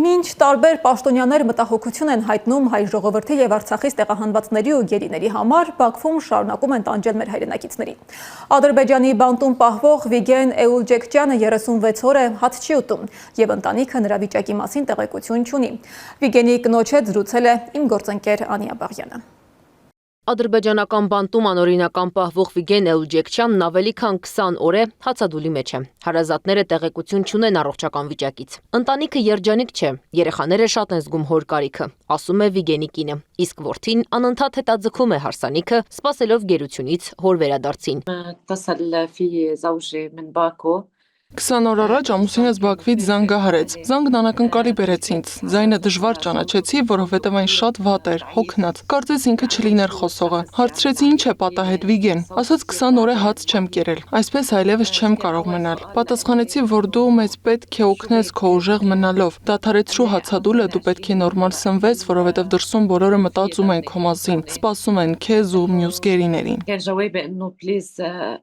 Մինչ տարբեր պաշտոնյաներ մտահոգություն են հայտնում հայ ժողովրդի եւ Արցախից տեղահանվածների ու գերիների համար, Բաքվում շարունակում են տանջել մեր հայրենակիցների։ Ադրբեջանի բանտում պահվող Վիգեն Էուլջեկչյանը 36 օր է հաց չի ուտում եւ ընտանիքը նրա վիճակի մասին տեղեկություն չունի։ Վիգենի կնոջ հետ զրուցել է իմ գործընկեր Անի Աբաղյանը։ Ադրբեջանական բանտում անօրինական պահվող Վիգեն Էուլջեկչյանն ավելի քան 20 օր է հացադուլի մեջ է։ Հարազատները տեղեկություն չունեն առողջական վիճակից։ Ընտանիքը երջանիկ չէ, երեխաները շատ են զգում հոր կարիքը, ասում է Վիգենի կինը, իսկ որդին անընդհատ հետաձգում է հարսանիքը, սպասելով գերությունից հոր վերադարձին։ 20 օր առաջ ամուսինս Բաքվից զանգահարեց։ Զանգն անակնկալի բերեց ինձ։ Ձայնը դժվար ճանաչեցի, որովհետև այն շատ վատ էր, հոգնած։ Կարծես ինքը չլիներ խոսողը։ Հարցրեցի ինչ է պատահել Վիգեն։ Ասաց 20 օր է հաց չեմ կերել։ Այսպես այլևս չեմ կարող մնալ։ Պատասխանեցի, որ դու մեզ պետք է օգնես քո ուժեղ մնալով։ Դադարեցրու հացադուլը, դու պետք է նորմալ սնվես, որովհետև դրսում բոլորը մտածում են քո մասին, սպասում են քեզ ու մյուս գերիներին։